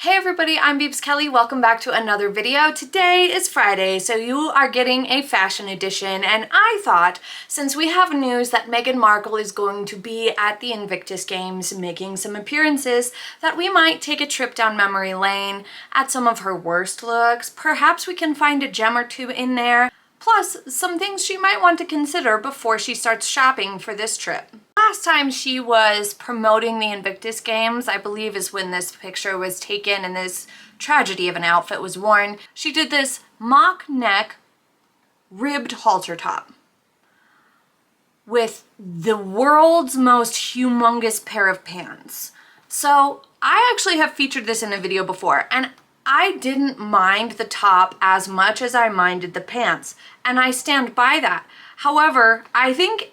Hey everybody, I'm Beebs Kelley. Welcome back to another video. Today is Friday, so you are getting a fashion edition, and I thought since we have news that Meghan Markle is going to be at the Invictus Games making some appearances, that we might take a trip down memory lane at some of her worst looks. Perhaps we can find a gem or two in there. Plus, some things she might want to consider before she starts shopping for this trip. Last time she was promoting the Invictus Games, I believe is when this picture was taken and this tragedy of an outfit was worn. She did this mock neck ribbed halter top with the world's most humongous pair of pants. So I actually have featured this in a video before, and I didn't mind the top as much as I minded the pants, and I stand by that. However, I think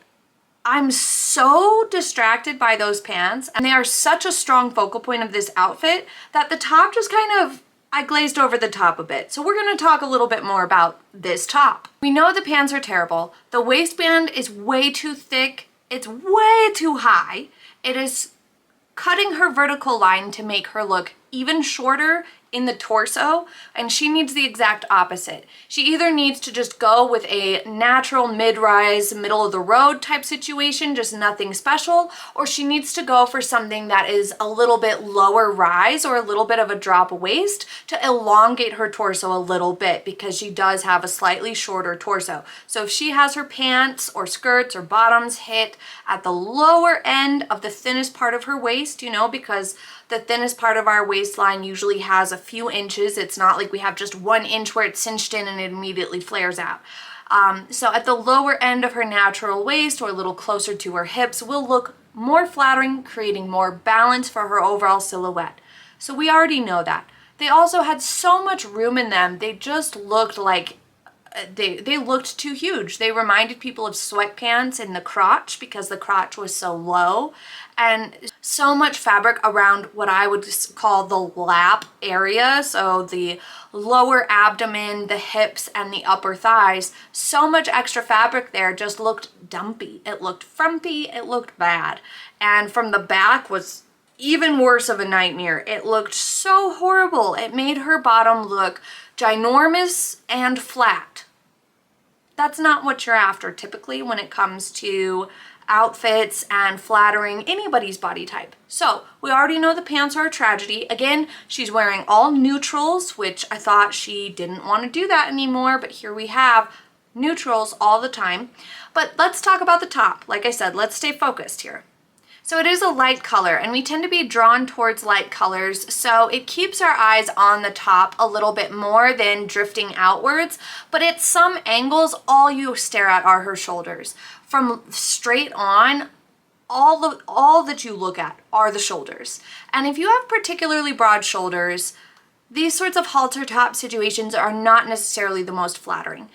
I'm so distracted by those pants, and they are such a strong focal point of this outfit that the top just I glazed over the top a bit. So we're gonna talk a little bit more about this top. We know the pants are terrible. The waistband is way too thick. It's way too high. It is cutting her vertical line to make her look even shorter in the torso, and she needs the exact opposite. She either needs to just go with a natural mid-rise, middle-of-the-road type situation, just nothing special, or she needs to go for something that is a little bit lower rise or a little bit of a drop waist to elongate her torso a little bit, because she does have a slightly shorter torso. So if she has her pants or skirts or bottoms hit at the lower end of the thinnest part of her waist, you know, because the thinnest part of our waistline usually has a few inches. It's not like we have just 1 inch where it's cinched in and it immediately flares out. So at the lower end of her natural waist or a little closer to her hips will look more flattering, creating more balance for her overall silhouette. So we already know that. They also had so much room in them. They just looked like they looked too huge. They reminded people of sweatpants in the crotch because the crotch was so low, and so much fabric around what I would call the lap area, so the lower abdomen, the hips, and the upper thighs. So much extra fabric there just looked dumpy. It looked frumpy, it looked bad. And from the back was even worse of a nightmare. It looked so horrible. It made her bottom look ginormous and flat. That's not what you're after typically when it comes to outfits and flattering anybody's body type. So we already know the pants are a tragedy. Again, she's wearing all neutrals, which I thought she didn't want to do that anymore, but here we have neutrals all the time. But let's talk about the top. Like I said, let's stay focused here. So it is a light color, and we tend to be drawn towards light colors, so it keeps our eyes on the top a little bit more than drifting outwards, but at some angles, all you stare at are her shoulders. From straight on, all that you look at are the shoulders. And if you have particularly broad shoulders, these sorts of halter top situations are not necessarily the most flattering.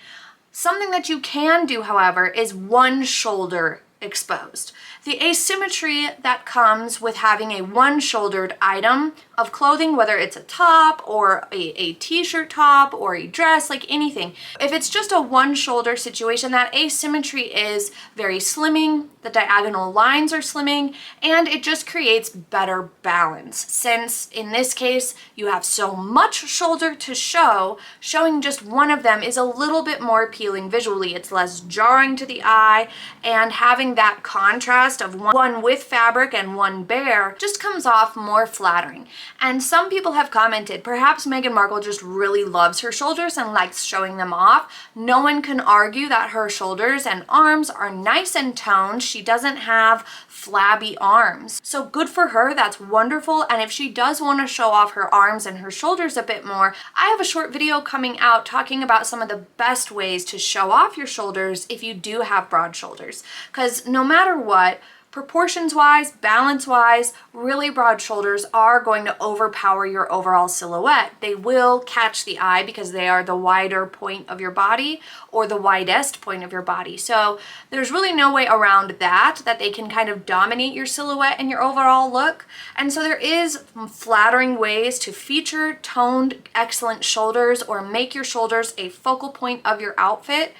Something that you can do, however, is one shoulder exposed. The asymmetry that comes with having a one-shouldered item of clothing, whether it's a top or a t-shirt top or a dress, like anything. If it's just a one-shoulder situation, that asymmetry is very slimming, the diagonal lines are slimming, and it just creates better balance. Since in this case, you have so much shoulder to show, showing just one of them is a little bit more appealing visually. It's less jarring to the eye, and having that contrast of one with fabric and one bare just comes off more flattering. And some people have commented, perhaps Meghan Markle just really loves her shoulders and likes showing them off. No one can argue that her shoulders and arms are nice and toned. She doesn't have flabby arms. So good for her, that's wonderful. And if she does want to show off her arms and her shoulders a bit more, I have a short video coming out talking about some of the best ways to show off your shoulders if you do have broad shoulders. Because no matter what, proportions-wise, balance-wise, really broad shoulders are going to overpower your overall silhouette. They will catch the eye because they are the wider point of your body or the widest point of your body. So there's really no way around that they can kind of dominate your silhouette and your overall look. And so there is flattering ways to feature toned, excellent shoulders or make your shoulders a focal point of your outfit.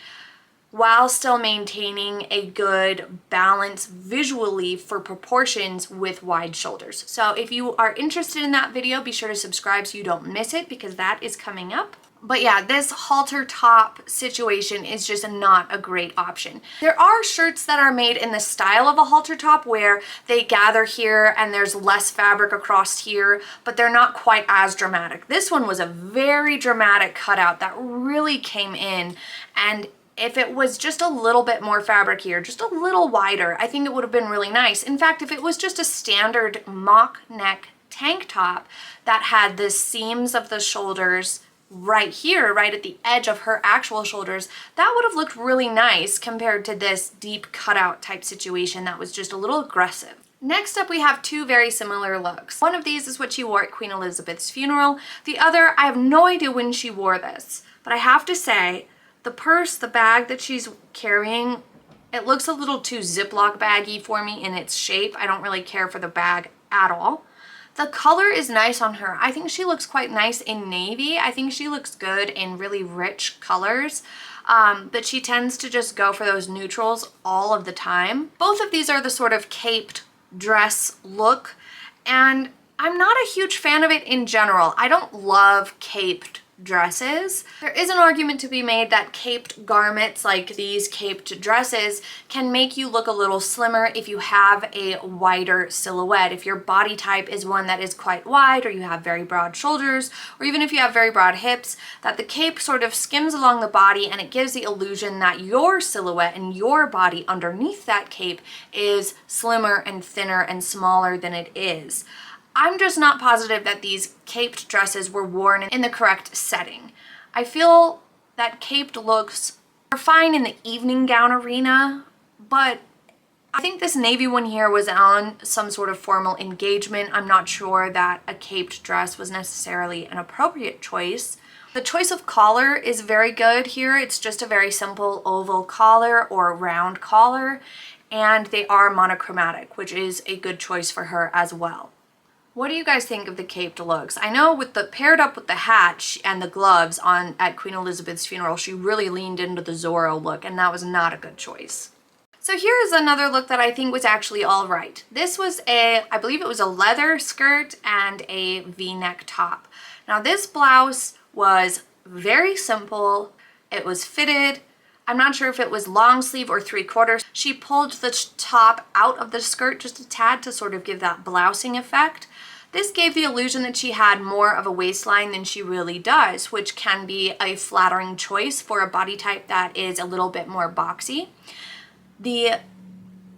while still maintaining a good balance visually for proportions with wide shoulders. So if you are interested in that video, be sure to subscribe so you don't miss it, because that is coming up. But yeah, this halter top situation is just not a great option. There are shirts that are made in the style of a halter top where they gather here and there's less fabric across here, but they're not quite as dramatic. This one was a very dramatic cutout that really came in, and if it was just a little bit more fabric here, just a little wider, I think it would have been really nice. In fact, if it was just a standard mock neck tank top that had the seams of the shoulders right here, right at the edge of her actual shoulders, that would have looked really nice compared to this deep cutout type situation that was just a little aggressive. Next up, we have two very similar looks. One of these is what she wore at Queen Elizabeth's funeral. The other, I have no idea when she wore this, but I have to say, the purse, the bag that she's carrying, it looks a little too Ziploc baggy for me in its shape. I don't really care for the bag at all. The color is nice on her. I think she looks quite nice in navy. I think she looks good in really rich colors, but she tends to just go for those neutrals all of the time. Both of these are the sort of caped dress look, and I'm not a huge fan of it in general. I don't love caped dresses. There is an argument to be made that caped garments like these caped dresses can make you look a little slimmer if you have a wider silhouette. If your body type is one that is quite wide, or you have very broad shoulders, or even if you have very broad hips, that the cape sort of skims along the body and it gives the illusion that your silhouette and your body underneath that cape is slimmer and thinner and smaller than it is. I'm just not positive that these caped dresses were worn in the correct setting. I feel that caped looks are fine in the evening gown arena, but I think this navy one here was on some sort of formal engagement. I'm not sure that a caped dress was necessarily an appropriate choice. The choice of collar is very good here. It's just a very simple oval collar or round collar, and they are monochromatic, which is a good choice for her as well. What do you guys think of the caped looks? I know with the paired up with the hat and the gloves at Queen Elizabeth's funeral, she really leaned into the Zorro look, and that was not a good choice. So here is another look that I think was actually all right. This was I believe it was a leather skirt and a V-neck top. Now this blouse was very simple. It was fitted. I'm not sure if it was long sleeve or 3/4. She pulled the top out of the skirt just a tad to sort of give that blousing effect. This gave the illusion that she had more of a waistline than she really does, which can be a flattering choice for a body type that is a little bit more boxy. The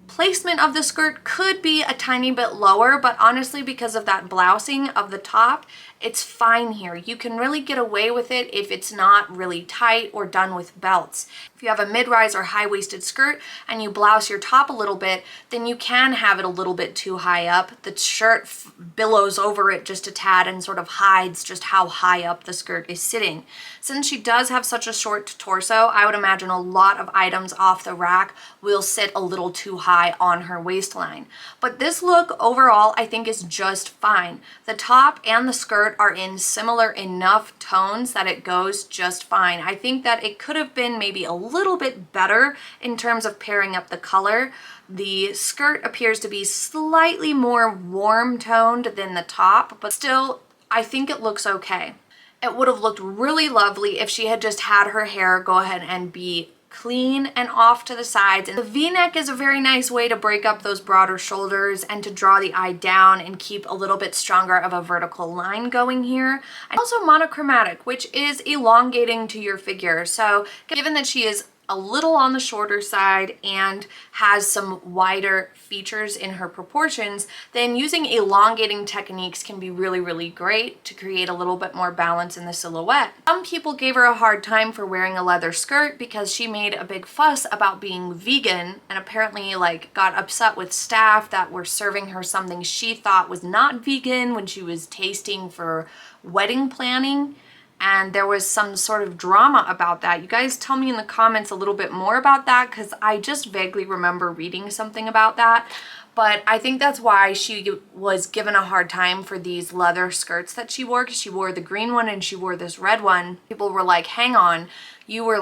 placement of the skirt could be a tiny bit lower, but honestly, because of that blousing of the top, it's fine here. You can really get away with it if it's not really tight or done with belts. If you have a mid-rise or high-waisted skirt and you blouse your top a little bit, then you can have it a little bit too high up. The shirt billows over it just a tad and sort of hides just how high up the skirt is sitting. Since she does have such a short torso, I would imagine a lot of items off the rack will sit a little too high on her waistline. But this look overall I think is just fine. The top and the skirt are in similar enough tones that it goes just fine. I think that it could have been maybe a little bit better in terms of pairing up the color. The skirt appears to be slightly more warm toned than the top, but still I think it looks okay. It would have looked really lovely if she had just had her hair go ahead and be clean and off to the sides. And the V-neck is a very nice way to break up those broader shoulders and to draw the eye down and keep a little bit stronger of a vertical line going here. And also monochromatic, which is elongating to your figure. So given that she is a little on the shorter side and has some wider features in her proportions, then using elongating techniques can be really, really great to create a little bit more balance in the silhouette. Some people gave her a hard time for wearing a leather skirt because she made a big fuss about being vegan and apparently got upset with staff that were serving her something she thought was not vegan when she was tasting for wedding planning. And there was some sort of drama about that. You guys tell me in the comments a little bit more about that, because I just vaguely remember reading something about that. But I think that's why she was given a hard time for these leather skirts that she wore, because she wore the green one and she wore this red one. People were like, hang on, you were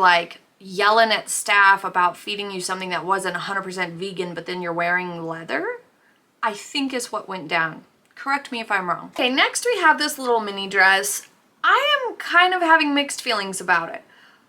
yelling at staff about feeding you something that wasn't 100% vegan, but then you're wearing leather, I think is what went down. Correct me if I'm wrong. Okay, next we have this little mini dress. I am kind of having mixed feelings about it.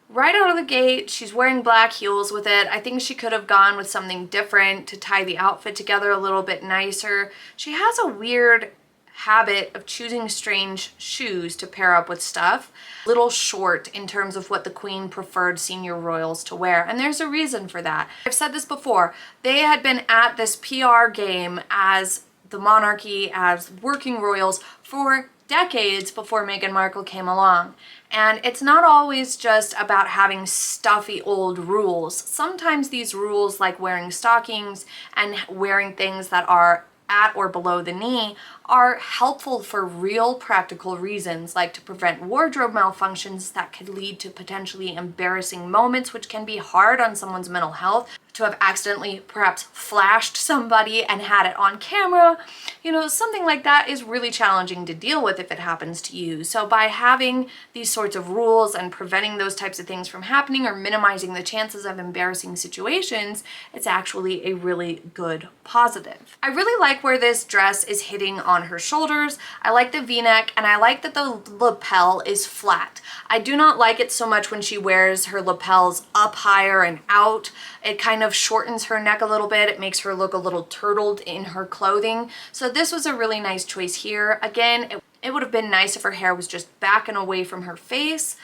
Right out of the gate, she's wearing black heels with it. I think she could have gone with something different to tie the outfit together a little bit nicer. She has a weird habit of choosing strange shoes to pair up with stuff. Little short in terms of what the Queen preferred senior royals to wear, and there's a reason for that. I've said this before, they had been at this PR game as the monarchy, as working royals for decades before Meghan Markle came along. And it's not always just about having stuffy old rules. Sometimes these rules, like wearing stockings and wearing things that are at or below the knee, are helpful for real practical reasons, like to prevent wardrobe malfunctions that could lead to potentially embarrassing moments, which can be hard on someone's mental health. To have accidentally perhaps flashed somebody and had it on camera, you know, something like that is really challenging to deal with if it happens to you. So by having these sorts of rules and preventing those types of things from happening or minimizing the chances of embarrassing situations, it's actually a really good positive. I really like where this dress is hitting on her shoulders. I like the v-neck, and I like that the lapel is flat. I do not like it so much when she wears her lapels up higher and out. It kind of shortens her neck a little bit. It makes her look a little turtled in her clothing. So this was a really nice choice here. Again, it would have been nice if her hair was just back and away from her face.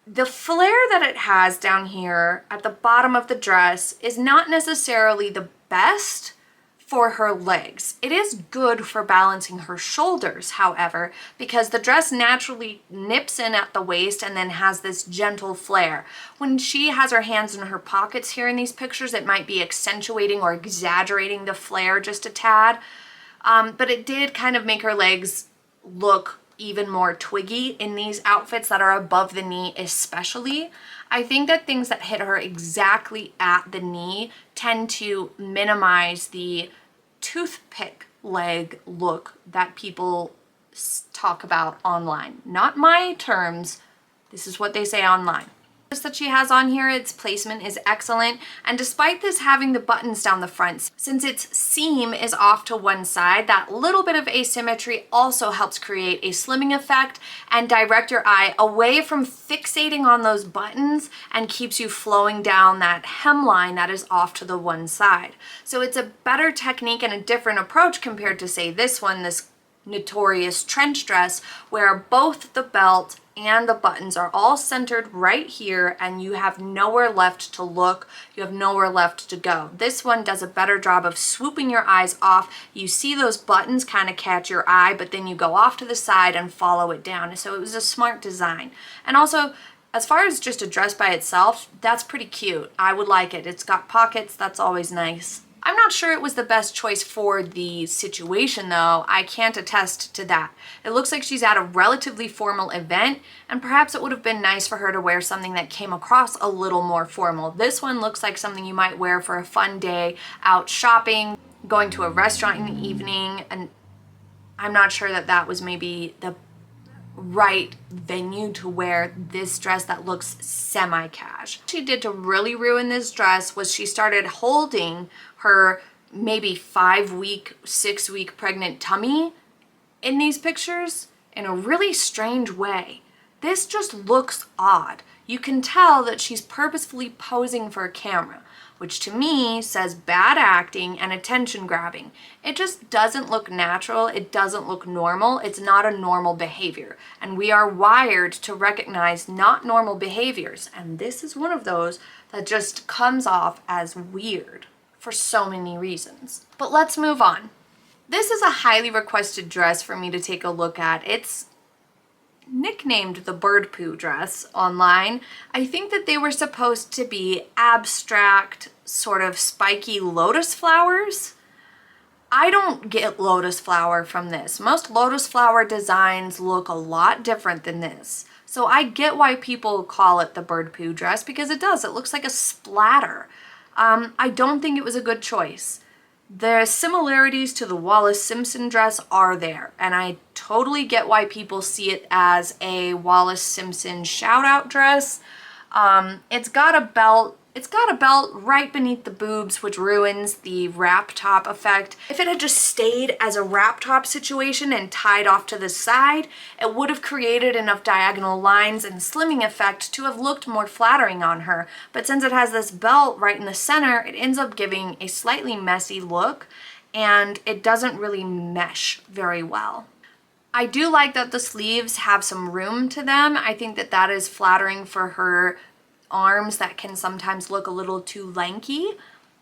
The flare that it has down here at the bottom of the dress is not necessarily the best for her legs. It is good for balancing her shoulders, however, because the dress naturally nips in at the waist and then has this gentle flare. When she has her hands in her pockets here in these pictures, it might be accentuating or exaggerating the flare just a tad, but it did kind of make her legs look even more twiggy in these outfits that are above the knee especially. I think that things that hit her exactly at the knee tend to minimize the toothpick leg look that people talk about online. Not my terms, this is what they say online. That she has on here, its placement is excellent, and despite this having the buttons down the front, since its seam is off to one side, that little bit of asymmetry also helps create a slimming effect and direct your eye away from fixating on those buttons and keeps you flowing down that hemline that is off to the one side. So it's a better technique and a different approach compared to, say, this one, this Notorious trench dress, where both the belt and the buttons are all centered right here and you have nowhere left to look, you have nowhere left to go. This one does a better job of swooping your eyes off. You see those buttons kind of catch your eye, but then you go off to the side and follow it down. So it was a smart design. And also, as far as just a dress by itself, that's pretty cute. I would like it. It's got pockets, that's always nice. I'm not sure it was the best choice for the situation though. I can't attest to that. It looks like she's at a relatively formal event, and perhaps it would have been nice for her to wear something that came across a little more formal. This one looks like something you might wear for a fun day out shopping, going to a restaurant in the evening, and I'm not sure that that was maybe the right venue to wear this dress that looks semi-cash. What she did to really ruin this dress was she started holding her maybe 5-week, 6-week pregnant tummy in these pictures in a really strange way. This just looks odd. You can tell that she's purposefully posing for a camera, which to me says bad acting and attention grabbing. It just doesn't look natural. It doesn't look normal. It's not a normal behavior. And we are wired to recognize not normal behaviors. And this is one of those that just comes off as weird for so many reasons. But let's move on. This is a highly requested dress for me to take a look at. It's nicknamed the bird poo dress online. I think that they were supposed to be abstract, sort of spiky lotus flowers. I don't get lotus flower from this. Most lotus flower designs look a lot different than this. So I get why people call it the bird poo dress, because it does. It looks like a splatter. I don't think it was a good choice. The similarities to the Wallis Simpson dress are there, and I totally get why people see it as a Wallis Simpson shout-out dress. It's got a belt. It's got a belt right beneath the boobs, which ruins the wrap top effect. If it had just stayed as a wrap top situation and tied off to the side, it would have created enough diagonal lines and slimming effect to have looked more flattering on her. But since it has this belt right in the center, it ends up giving a slightly messy look, and it doesn't really mesh very well. I do like that the sleeves have some room to them. I think that that is flattering for her arms that can sometimes look a little too lanky.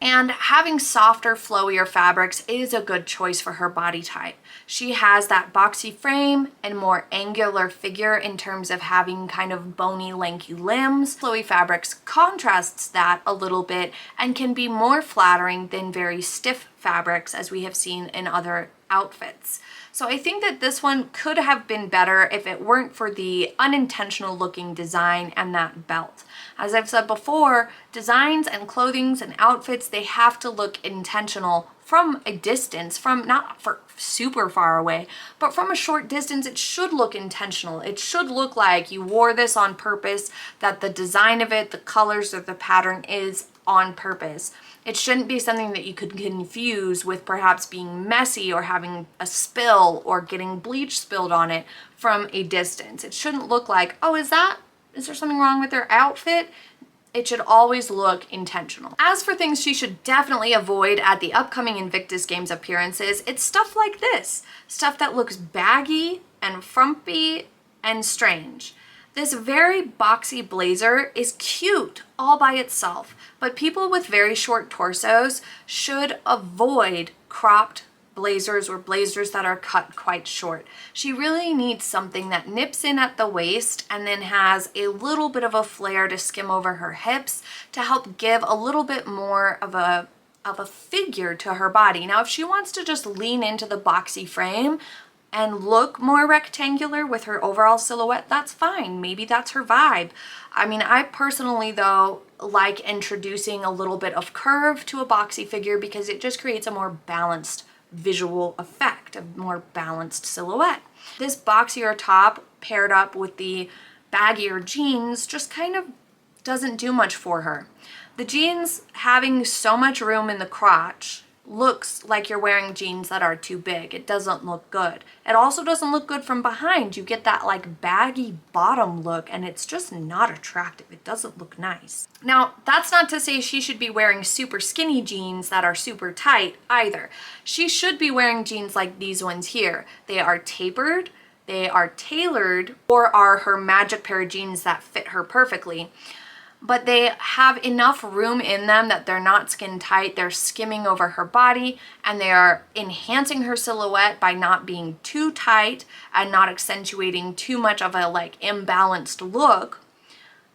And having softer, flowier fabrics is a good choice for her body type. She has that boxy frame and more angular figure in terms of having kind of bony, lanky limbs. Flowy fabrics contrasts that a little bit and can be more flattering than very stiff fabrics, as we have seen in other outfits. So I think that this one could have been better if it weren't for the unintentional looking design and that belt. As I've said before, designs and clothings and outfits, they have to look intentional from a distance, from not for super far away, but from a short distance. It should look intentional. It should look like you wore this on purpose, that the design of it, the colors or the pattern is on purpose. It shouldn't be something that you could confuse with perhaps being messy or having a spill or getting bleach spilled on it from a distance. It shouldn't look like, oh, is there something wrong with their outfit? It should always look intentional. As for things she should definitely avoid at the upcoming Invictus Games appearances, it's stuff like this. Stuff that looks baggy and frumpy and strange. This very boxy blazer is cute all by itself, but people with very short torsos should avoid cropped blazers or blazers that are cut quite short. She really needs something that nips in at the waist and then has a little bit of a flare to skim over her hips to help give a little bit more of a figure to her body. Now, if she wants to just lean into the boxy frame and look more rectangular with her overall silhouette, that's fine. Maybe that's her vibe. I mean, I personally, though, like introducing a little bit of curve to a boxy figure because it just creates a more balanced visual effect, a more balanced silhouette. This boxier top paired up with the baggier jeans just kind of doesn't do much for her. The jeans having so much room in the crotch looks like you're wearing jeans that are too big. It doesn't look good. It also doesn't look good from behind. You get that like baggy bottom look and it's just not attractive. It doesn't look nice. Now, that's not to say she should be wearing super skinny jeans that are super tight either. She should be wearing jeans like these ones here. They are tapered, they are tailored, or are her magic pair of jeans that fit her perfectly. But they have enough room in them that they're not skin tight, they're skimming over her body, and they are enhancing her silhouette by not being too tight and not accentuating too much of a like imbalanced look,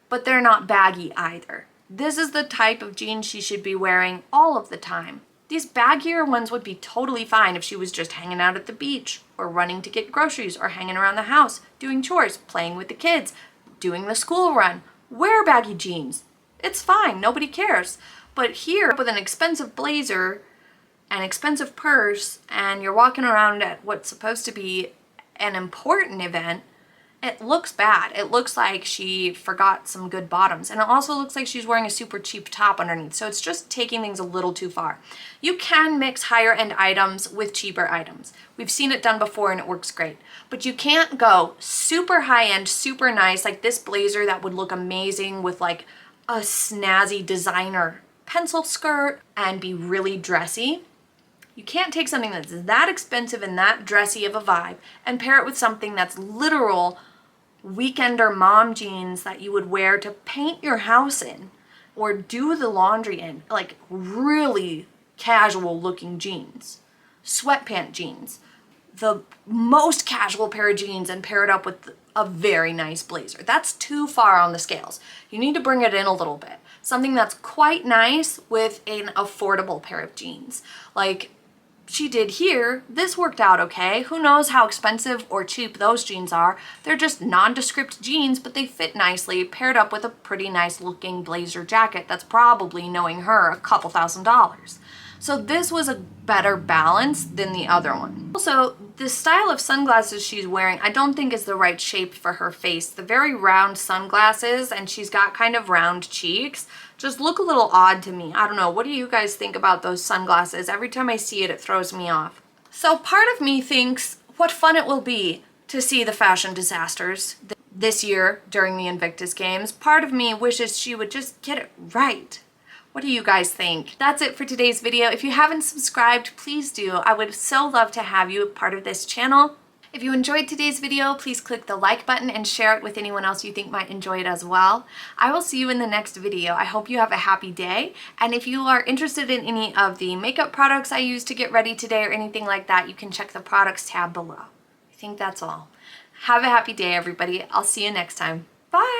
but they're not baggy either. This is the type of jeans she should be wearing all of the time. These baggier ones would be totally fine if she was just hanging out at the beach or running to get groceries or hanging around the house, doing chores, playing with the kids, doing the school run. Wear baggy jeans. It's fine, nobody cares. But here, with an expensive blazer, an expensive purse, and you're walking around at what's supposed to be an important event, it looks bad. It looks like she forgot some good bottoms. And it also looks like she's wearing a super cheap top underneath. So it's just taking things a little too far. You can mix higher end items with cheaper items. We've seen it done before and it works great. But you can't go super high end, super nice, like this blazer that would look amazing with like a snazzy designer pencil skirt and be really dressy. You can't take something that's that expensive and that dressy of a vibe and pair it with something that's literal weekender mom jeans that you would wear to paint your house in or do the laundry in, like really casual looking jeans, sweatpant jeans, the most casual pair of jeans and pair it up with a very nice blazer. That's too far on the scales. You need to bring it in a little bit. Something that's quite nice with an affordable pair of jeans. Like she did here, this worked out okay. Who knows how expensive or cheap those jeans are. They're just nondescript jeans, but they fit nicely, paired up with a pretty nice looking blazer jacket that's probably, knowing her, a couple $1,000s. So this was a better balance than the other one. Also, the style of sunglasses she's wearing I don't think is the right shape for her face. The very round sunglasses, and she's got kind of round cheeks, just look a little odd to me. I don't know, what do you guys think about those sunglasses? Every time I see it, it throws me off. So part of me thinks what fun it will be to see the fashion disasters this year during the Invictus Games. Part of me wishes she would just get it right. What do you guys think? That's it for today's video. If you haven't subscribed, please do. I would so love to have you part of this channel. If you enjoyed today's video, please click the like button and share it with anyone else you think might enjoy it as well. I will see you in the next video. I hope you have a happy day. And if you are interested in any of the makeup products I use to get ready today or anything like that, you can check the products tab below. I think that's all. Have a happy day, everybody. I'll see you next time. Bye!